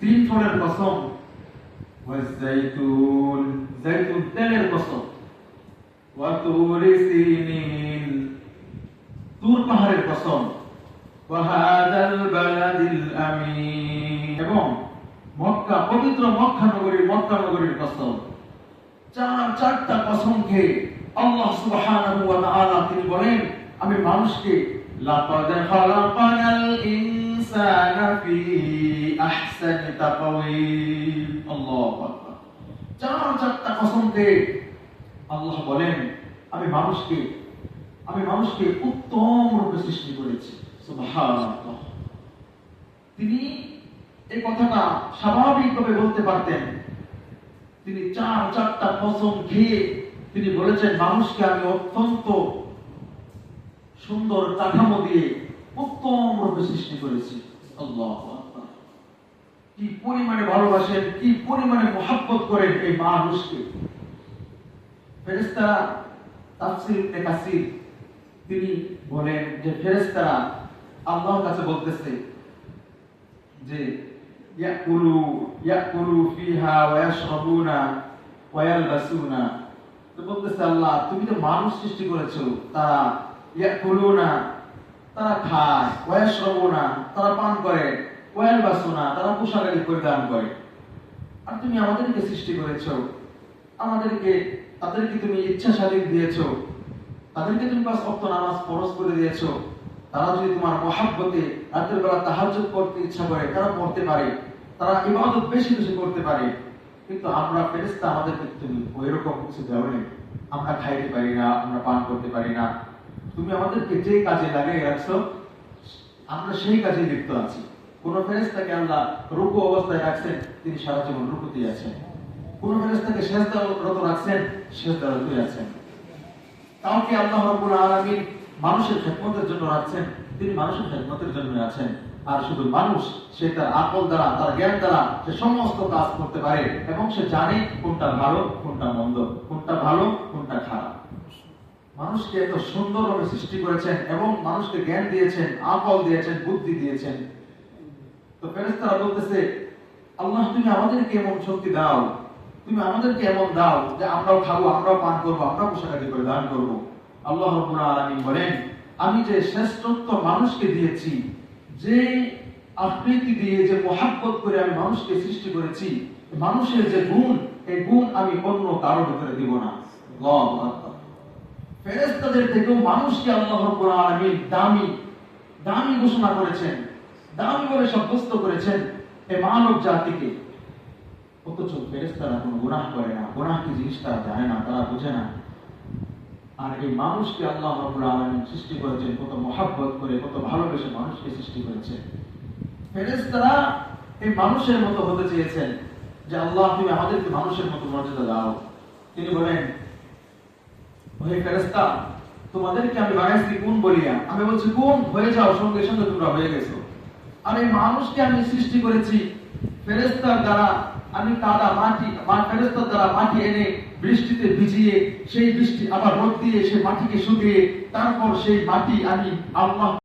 তিন ফলের কসম, ওয়াজ-যাইতুন, যাইতুন তেলের কসম, ওয়া তুরি সিনিন, তুর পাহাড়ের কসম, ওয়া হাদাল বালাদিল আমিন, এবং মক্কা, পবিত্র মক্কা নগরীর কসম। চারটা কসম খেয়ে আল্লাহ সুবহানাহু ওয়া তাআলা তিনি বলেন, আমি মানুষকে লাকাদ খালাকানাল ইনসানা ফি আহসানি তাকওয়িম। আল্লাহু আকবার। চারটা কসম খেয়ে আল্লাহ বলেন, আমি মানুষকে উত্তম রূপে সৃষ্টি করেছি। সুবহানাল্লাহ। তিনি এই কথাটা স্বাভাবিকভাবে বলতে পারতেন। তিনি চারটা কসম খেয়ে তিনি বলেছেন, মানুষকে আমি অত্যন্ত সুন্দর কাঠামো দিয়ে উত্তম রূপে সৃষ্টি করেছি। আল্লাহু আকবার। কি পরিমাণে ভালোবাসেন, কি পরিমাণে মহব্বত করেন এই মানুষকে। ফেরেশতারা, তাফসীর ইবনে কাসির তিনি বলেন যে ফেরেশতারা আল্লাহর কাছে বলতেছে যে ইয়াকুলু ফিহা ওয়া ইয়াশরাবুনা ওয়া ইয়ালবাসুনা, তো বলতেছে আল্লাহ তুমি তো মানুষ সৃষ্টি করেছো, তারা ইয়াকুলুনা তারা খায়, ওয়া ইয়াশরাবুনা তারা পান করে, ওয়া ইয়ালবাসুনা তারা পোশাক আদি পরিধান করে, আর তুমি আমাদেরকে সৃষ্টি করেছো, তাদেরকে তুমি ইচ্ছা স্বাধীন দিয়েছো, তাদেরকে তুমি 5 ওয়াক্ত নামাজ ফরজ করে দিয়েছো। তারা যদি তোমার মহব্বতে রাতের বেলা তাহাজ্জুদ করতে ইচ্ছা করে তারা পড়তে পারে, তারা ইবাদত বেশি বেশি করতে পারে, কিন্তু আমরা ফেরেশতা আমাদেরকে তুমি ওইরকম কিছু দেওনি। আমরা খাইতে পারি না, আমরা পান করতে পারি না, তুমি আমাদেরকে যে কাজে লাগিয়ে রাখছো আমরা সেই কাজে লিপ্ত আছি। কোন ফেরেশতাকে আল্লাহ রুকু অবস্থায় রাখছেন, তিনি সারা জীবন রুকুতেই আছেন। কোন ফেরেশতাকে সিজদারত রাখছেন, সিজদারতই আছেন। কাউকে আল্লাহ রাব্বুল আলামিন মানুষের খেদমতের জন্য রাখছেন, তিনি মানুষের খেদমতের জন্য আছেন। আর শুধু মানুষ, সে তার আকল দ্বারা, তার জ্ঞান দ্বারা সে সমস্ত কাজ করতে পারে এবং সে জানে কোনটা ভালো, কোনটা মন্দ, কোনটা ভালো, কোনটা খারাপ। মানুষকে এত সুন্দরভাবে সৃষ্টি করেছেন এবং মানুষকে জ্ঞান দিয়েছেন, আকল দিয়েছেন, বুদ্ধি দিয়েছেন। তো ফেরেশতারা বলতেছে, আল্লাহ তুমি আমাদেরকে এমন শক্তি দাও, তুমি আমাদেরকে এমন দাও যে আমরাও খাবো, আমরাও পান করবো, আমরা পোশাকাদি করে দান করবো। আল্লাহ রাব্বুল আলামিন বলেন, আমি যে শ্রেষ্ঠত্ব মানুষকে দিয়েছি, যে আকৃতি দিয়ে, যে মহব্বত করে আমি মানুষকে সৃষ্টি করেছি, মানুষের যে গুণ, এই গুণ আমি অন্য কারো ভিতরে দিব না। আল্লাহু আকবার। ফেরেশতাদের থেকেও মানুষকে আল্লাহ রাব্বুল আলামিন দামি ঘোষণা করেছেন, দামি বলে সাব্যস্ত করেছেন এই মানব জাতিকে। অথচ ফেরেশতারা কোনো গুনাহ করে না, গুনাহ কি জিনিস তারা জানে না, তারা বুঝে না। আর এই মানুষকে আল্লাহ রাব্বুল আলামিন সৃষ্টি করেছেন কত মহব্বত করে, কত ভালোবেসে মানুষকে সৃষ্টি করেছেন। ফেরেশতারা এই মানুষের মতো হতে চেয়েছেন যে আল্লাহ তুমি আমাদেরকে মানুষের মতো মর্যাদা দাও। তিনি বলেন, হে ফেরেশতা, তোমাদেরকে আমি বানাইছি কোন বলিয়া, আমি বলছি কোন হয়ে যাও, সঙ্গে সঙ্গে তোমরা হয়ে গেছো। আর এই মানুষকে আমি সৃষ্টি করেছি ফেরেশতার দ্বারা, আমি কাদা মাটি, ফেরেশতার দ্বারা মাটি এনে বৃষ্টিতে ভিজিয়ে, সেই বৃষ্টি আবার রোদ দিয়ে সেই মাটিকে শুকিয়ে, তারপর সেই মাটি আমি আল্লাহ